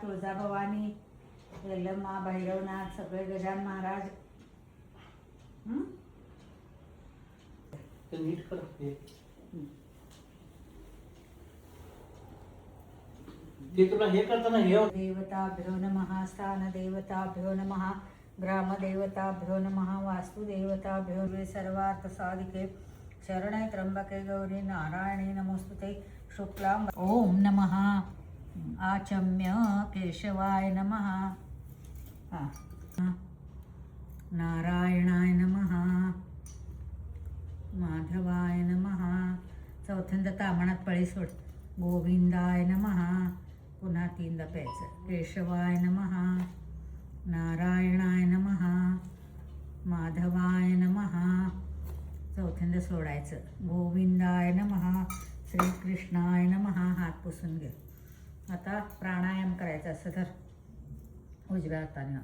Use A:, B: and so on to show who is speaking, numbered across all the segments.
A: तुळजाभवानी, यल्लम्मा, भैरवनाथ, सगळे गजान महाराज.
B: ते नीट कर. ते तुला हे करताना हे
A: देवताभ्यो नमः, स्थान देवताभ्यो नमः, ग्रामदेवताभ्यो नमः, वास्तुदेवताभ्यो सर्वार्थ साधिके शरणे त्र्यंबके गौरी नारायणी नमोस्तुते. शुक्लां ओम नमः आचम्य केशवाय नमः, नारायणाय नमः, माधवाय नमः. चौथ्यांदा तामणात पळी सोड. गोविंदाय नमः, पुन्हा 3दा प्यायचं. केशवाय नमः, नारायणाय नमः, माधवाय नमः. चौथ्यांदा सोडायचं. गोविंदाय नमः, श्रीकृष्णाय नमः. हात पुसून घे. आता प्राणायाम करायचा. असं धर उजव्या हाताने.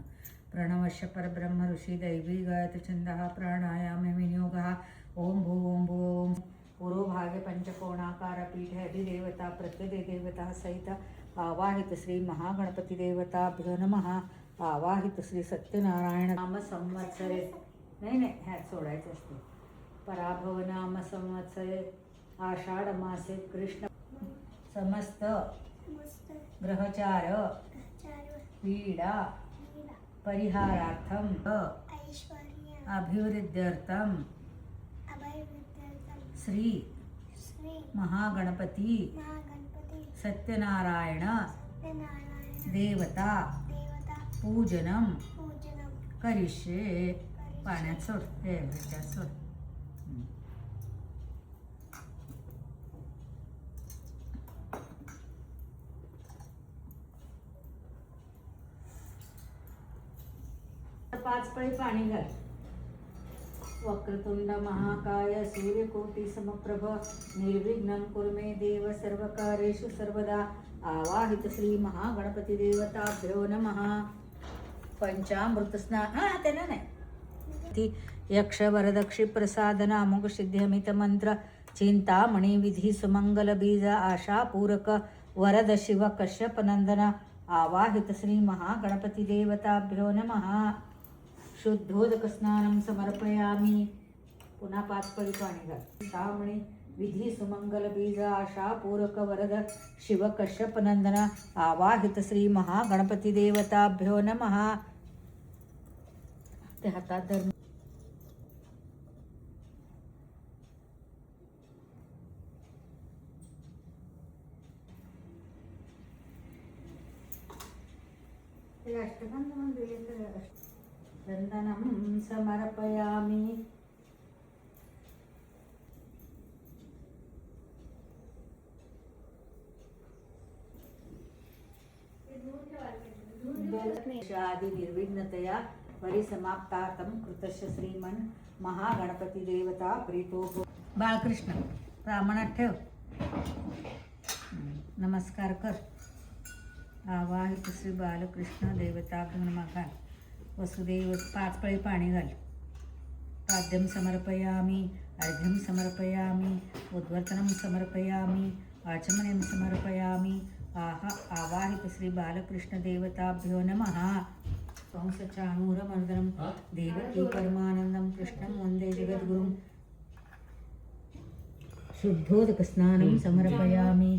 A: प्रणवश्य परब्रह्म ऋषी दैवी गायत छंदः प्राणायाम विनियोगः. ओम भू ओम भू ओम. पुरोभागे पंचकोणाकार पीठे अधिदेवता प्रत्यदेवता सहित आवाहित श्री महागणपती देवताभ्यो नमः. आवाहित श्री सत्यनारायण नाम संवत्सरे. नाही ह्यात सोडायचं असते. पराभव नाम संवत्सरे आषाढ मासे कृष्ण समस्त ग्रहचार पीडा परिहारार्थम अभिवृद्ध्यर्थम श्री महागणपती सत्यनारायण देवता पूजनम करिष्ये. पाण्यात सोड. ह्याच्यात सोड. पाच पळी पाणी घाल. वक्रतुंड महाकाय सूर्यकोटि समप्रभ निर्विघ्नं कुरु मे देव सर्वकार्येषु सर्वदा. आवाहित श्री महागणपती देवताभ्यो नमः. पंचामृत स्नान त्याला नाही. यक्ष वरदक्षि प्रसादन अमुक सिद्ध्यमित मंत्र चिंतामणी विधी सुमंगल बीज आशा पूरक वरद शिव कश्यप नंदन. आवाहित श्री महागणपती देवताभ्यो नमः. शुद्धोदक स्नानं समर्पयामि. पुन्हा 5 पळी पाणी घाल. चिंतामणी विधी सुमंगल बीज आशा पूरक वरद शिव कश्यप नंदन. आवाहित श्री महागणपती देवताभ्यो नमः. ते हातात धर. चंदनं समर्पयामि. आदि निर्विघ्नतया परिसमाप्तार्थं कृतस्य श्रीमन् महागणपती देवता प्रीतो भो. बाळकृष्ण प्रामाणात ठेव. नमस्कार कर. आवाहित श्री बालकृष्ण देवताभ्यो नमः. वसुदेव 5 पळी पाणी घाल. पाद्यं समर्पयामि, अर्घ्यं समर्पयामि, उद्वर्तनं समर्पयामि, आचमनं समर्पयामि. आवाहित श्री बालकृष्ण देवताभ्यो नमः. कंसचाणूरमर्दनं देवकी परमानन्दं कृष्णं वन्दे जगद्गुरुं. शुद्धोदक स्नानं समर्पयामि.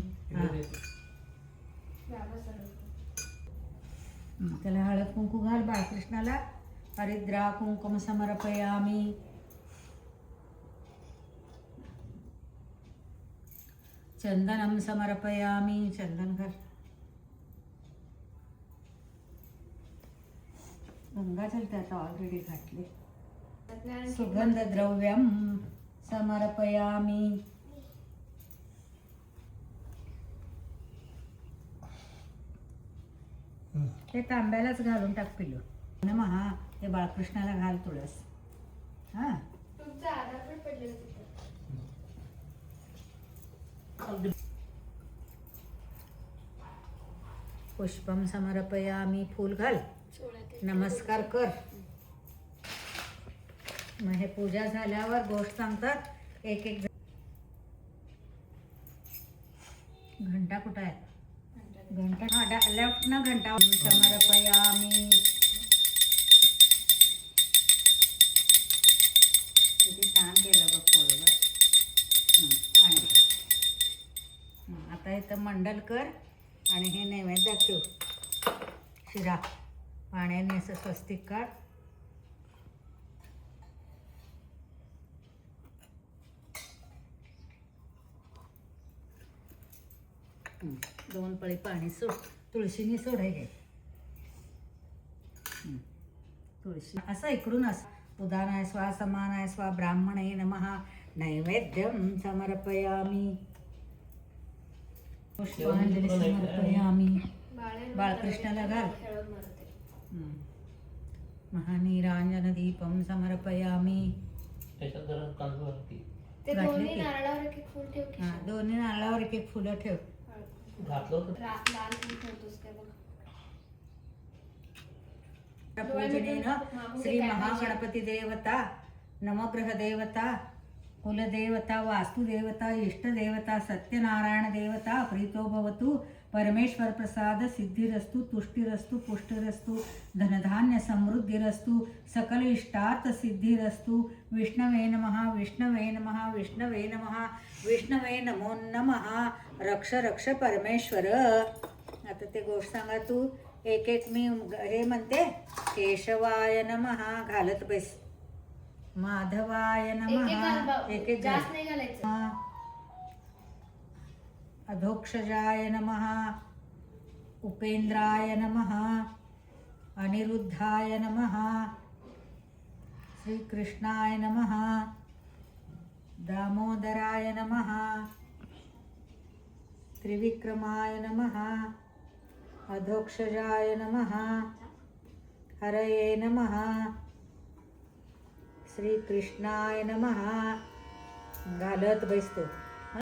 A: त्याला हळद कुंकू घाल. बाळकृष्णाला हरिद्रा कुंकुम समर्पयामि. चंदनं समर्पयामि. चंदन घाल. गंगाजल त्यात ऑलरेडी घातले. सुगंध द्रव्यं समर्पयामि. ते तांब्यालाच घालून टाक पिलू. नमः. ते बाळकृष्णाला घाल तुळस. हां पुष्पम समर्पयामि. फूल घाल. नमस्कार कर. मग हे पूजा झाल्यावर गोष्ट सांगतात. एक एक घंटा कुठं आहे. घंटा हा लेफ्ट ना घंटा समर्पयामी. किती छान केलं बघ पोरगं. आणि आता इथं मंडल कर आणि हे नैवेद्य ठेव. शिरा पाण्याने असं स्वस्तिक काढ. दोन पळी पाणी सोड. तुळशीने सोडायचे. तुळशी असं इकडून असं उदानाय स्वा समानाय स्वा ब्राह्मणे नमः नैवेद्यं समर्पयामी. पुष्पांजली समर्पयामी. बाळकृष्णाला घाल. महानीरांजन दीपम समर्पयामी.
B: त्याच्यात जरा तांदूळ घालते.
C: ते दोन्ही नारळावर एक फूल ठेव की.
A: हा दोन्ही नारळावर एक एक फुलं ठेव.
B: घातलं होतं.
C: लाल फूल ठेवतोस काय बघ.
A: पूजनेन श्री महागणपती देवता नवग्रह देवता कुलदेवता वास्तुदेवता इष्टदेवता सत्यनारायण देवता प्रीतो भवतु. परमेश्वर प्रसाद सिद्धिरस्तु तुष्टिरस्तु पुष्टिरस्तु धनधान्य समृद्धिरस्तु सकल इष्टार्थ सिद्धिरस्तु. विष्णवे नमः विष्णवे नमः विष्णवे नमः विष्णवे नमो नमः. रक्ष रक्ष परमेश्वर. आता ते गोष्ट सांगा तू. एक एक मी हे म्हणते. केशवाय नमः घालत बैस. माधवाय नमः एक एक घाल.
C: जास्त नाही घालायचं.
A: अधोक्षजाय नमः उपेंद्राय नमः अनिरुद्धाय नमः श्रीकृष्णाय नमः दामोदराय नमः त्रिविक्रमाय नमः अधोक्षजाय नमः हरये नमः श्रीकृष्णाय नमः. घालत बसतो.